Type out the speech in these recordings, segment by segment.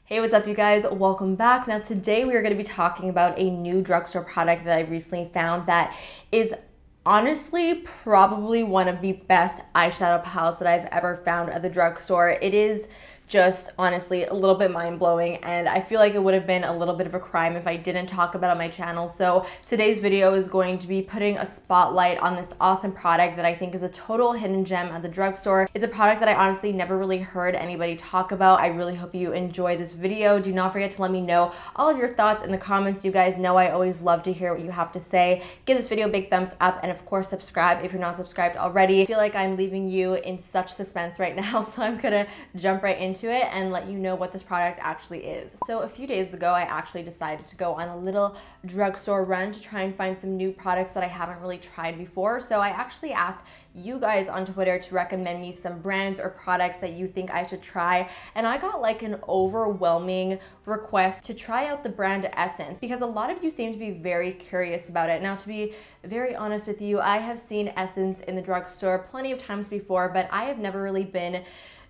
Hey, what's up you guys? Welcome back. Now today we are going to be talking about a new drugstore product that I've recently found that is honestly probably one of the best eyeshadow palettes that I've ever found at the drugstore. It is just honestly a little bit mind-blowing, and I feel like it would have been a little bit of a crime if I didn't talk about it on my channel. So today's video is going to be putting a spotlight on this awesome product that I think is a total hidden gem at the drugstore. It's a product that I honestly never really heard anybody talk about. I really hope you enjoy this video. Do not forget to let me know all of your thoughts in the comments. You guys know I always love to hear what you have to say. Give this video a big thumbs up, and of course subscribe if you're not subscribed already. I feel like I'm leaving you in such suspense right now, so I'm gonna jump right into it and let you know what this product actually is. So a few days ago, I actually decided to go on a little drugstore run to try and find some new products that I haven't really tried before. So I actually asked you guys on Twitter to recommend me some brands or products that you think I should try, and I got like an overwhelming request to try out the brand Essence because a lot of you seem to be very curious about it. Now, to be very honest with you, I have seen Essence in the drugstore plenty of times before, but I have never really been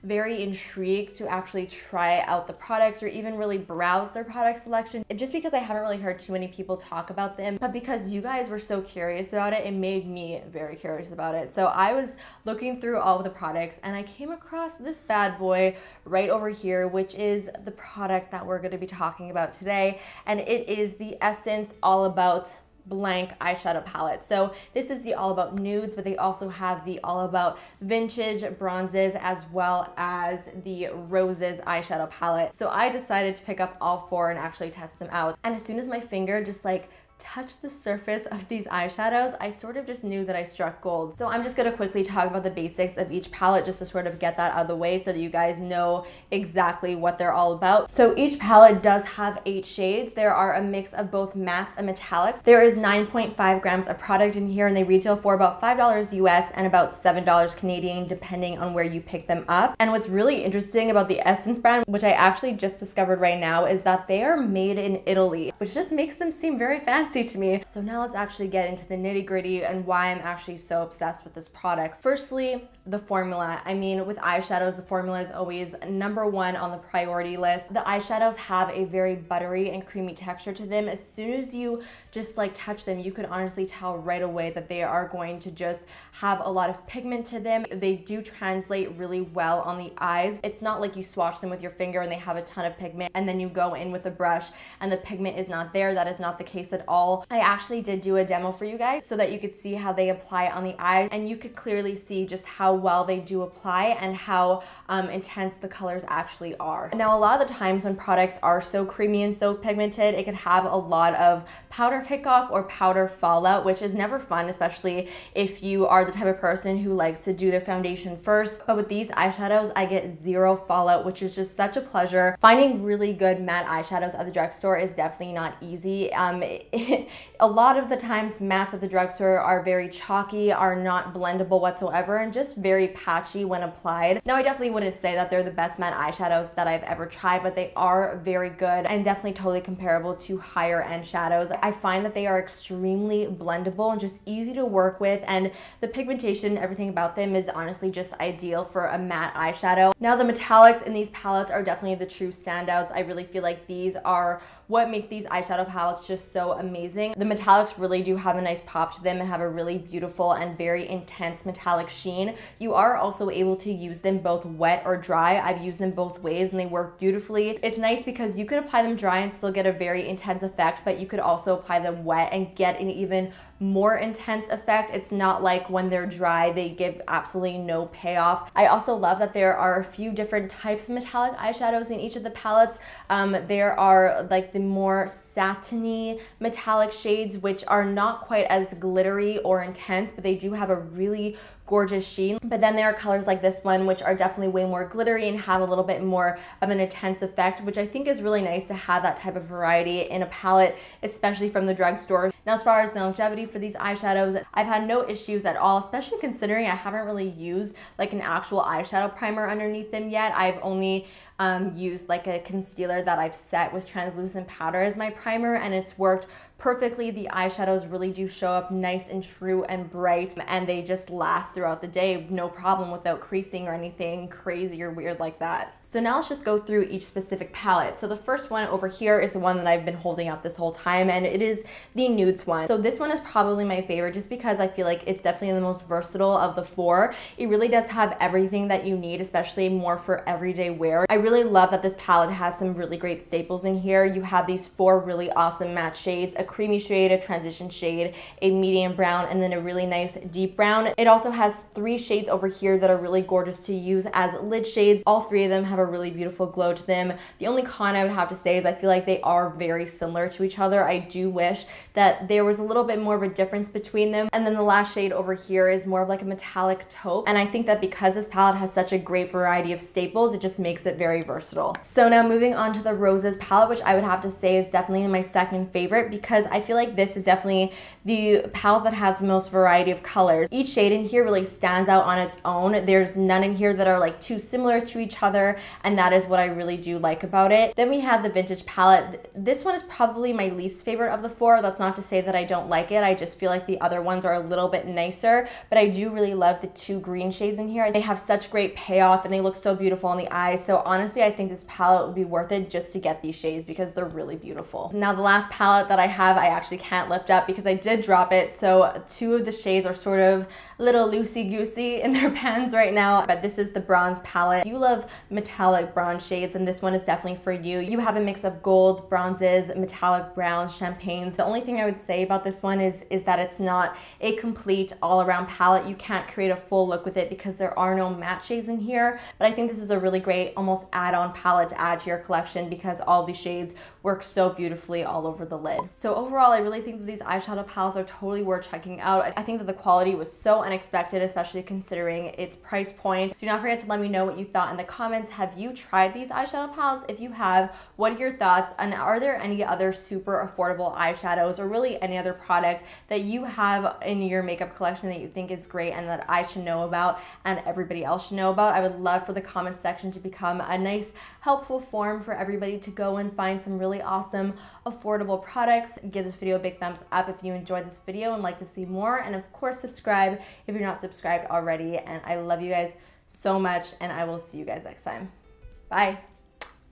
very intrigued to actually try out the products or even really browse their product selection, just because I haven't really heard too many people talk about them. But because you guys were so curious about it, it made me very curious about it. So I was looking through all of the products and I came across this bad boy right over here, which is the product that we're going to be talking about today, and it is the Essence All About blank eyeshadow palette. So this is the All About Nudes, but they also have the All About Vintage Bronzes as well as the Roses eyeshadow palette. So I decided to pick up all four and actually test them out. And as soon as my finger just like touched the surface of these eyeshadows, I sort of just knew that I struck gold. So I'm just gonna quickly talk about the basics of each palette just to sort of get that out of the way so that you guys know exactly what they're all about. So each palette does have 8 shades. There are a mix of both mattes and metallics. There is 9.5 grams of product in here, and they retail for about $5 US and about $7 Canadian depending on where you pick them up. And what's really interesting about the Essence brand, which I actually just discovered right now, is that they are made in Italy, which just makes them seem very fancy to me. So now let's actually get into the nitty-gritty and why I'm actually so obsessed with this product. Firstly, the formula. I mean, with eyeshadows, the formula is always #1 on the priority list. The eyeshadows have a very buttery and creamy texture to them. As soon as you just like touch them, you could honestly tell right away that they are going to just have a lot of pigment to them. They do translate really well on the eyes. It's not like you swatch them with your finger and they have a ton of pigment and then you go in with a brush and the pigment is not there. That is not the case at all. I actually did do a demo for you guys so that you could see how they apply on the eyes, and you could clearly see just how well they do apply and how intense the colors actually are. Now, a lot of the times when products are so creamy and so pigmented, it could have a lot of powder kickoff or powder fallout, which is never fun, especially if you are the type of person who likes to do their foundation first. But with these eyeshadows, I get 0 fallout, which is just such a pleasure. Finding really good matte eyeshadows at the drugstore is definitely not easy. A lot of the times mattes at the drugstore are very chalky, are not blendable whatsoever, and just very patchy when applied. Now, I definitely wouldn't say that they're the best matte eyeshadows that I've ever tried, but they are very good and definitely totally comparable to higher end shadows. I find that they are extremely blendable and just easy to work with, and the pigmentation and everything about them is honestly just ideal for a matte eyeshadow. Now, the metallics in these palettes are definitely the true standouts. I really feel like these are what make these eyeshadow palettes just so amazing. The metallics really do have a nice pop to them and have a really beautiful and very intense metallic sheen. You are also able to use them both wet or dry. I've used them both ways and they work beautifully. It's nice because you could apply them dry and still get a very intense effect, but you could also apply them wet and get an even more intense effect. It's not like when they're dry, they give absolutely no payoff. I also love that there are a few different types of metallic eyeshadows in each of the palettes. There are like the more satiny metallic shades, which are not quite as glittery or intense, but they do have a really gorgeous sheen. But then there are colors like this one, which are definitely way more glittery and have a little bit more of an intense effect, which I think is really nice to have that type of variety in a palette, especially from the drugstore. Now, as far as the longevity for these eyeshadows, I've had no issues at all, especially considering I haven't really used like an actual eyeshadow primer underneath them yet. I've only used like a concealer that I've set with translucent powder as my primer, and it's worked perfectly. The eyeshadows really do show up nice and true and bright, and they just last throughout the day, no problem, without creasing or anything crazy or weird like that. So now let's just go through each specific palette. So the first one over here is the one that I've been holding up this whole time, and it is the Nudes one. So this one is probably my favorite just because I feel like it's definitely the most versatile of the four. It really does have everything that you need, especially more for everyday wear. I really love that this palette has some really great staples in here. You have these four really awesome matte shades, a creamy shade, a transition shade, a medium brown, and then a really nice deep brown. It also has three shades over here that are really gorgeous to use as lid shades. All three of them have a really beautiful glow to them. The only con I would have to say is I feel like they are very similar to each other. I do wish that there was a little bit more of a difference between them. And then the last shade over here is more of like a metallic taupe. And I think that because this palette has such a great variety of staples, it just makes it very versatile. So now moving on to the Roses palette, which I would have to say is definitely my second favorite because I feel like this is definitely the palette that has the most variety of colors. Each shade in here really stands out on its own. There's none in here that are like too similar to each other, and that is what I really do like about it. Then we have the Vintage palette. This one is probably my least favorite of the four. That's not to say that I don't like it. I just feel like the other ones are a little bit nicer, but I do really love the two green shades in here. They have such great payoff and they look so beautiful on the eyes. So honestly, I think this palette would be worth it just to get these shades because they're really beautiful. Now the last palette that I have, I actually can't lift up because I did drop it. So two of the shades are sort of a little loosey-goosey in their pens right now, but this is the Bronze palette. If you love metallic bronze shades, then this one is definitely for you. You have a mix of golds, bronzes, metallic browns, champagnes. The only thing I would say about this one is that it's not a complete all-around palette. You can't create a full look with it because there are no matte shades in here, but I think this is a really great almost add-on palette to add to your collection because all the shades work so beautifully all over the lid. So overall, I really think that these eyeshadow palettes are totally worth checking out. I think that the quality was so unexpected, especially considering its price point. Do not forget to let me know what you thought in the comments. Have you tried these eyeshadow palettes? If you have, what are your thoughts? And are there any other super affordable eyeshadows or really any other product that you have in your makeup collection that you think is great and that I should know about and everybody else should know about? I would love for the comment section to become a nice, helpful forum for everybody to go and find some really awesome, affordable products. Give this video a big thumbs up if you enjoyed this video and like to see more. And of course, subscribe if you're not subscribed already. And I love you guys so much, and I will see you guys next time. Bye.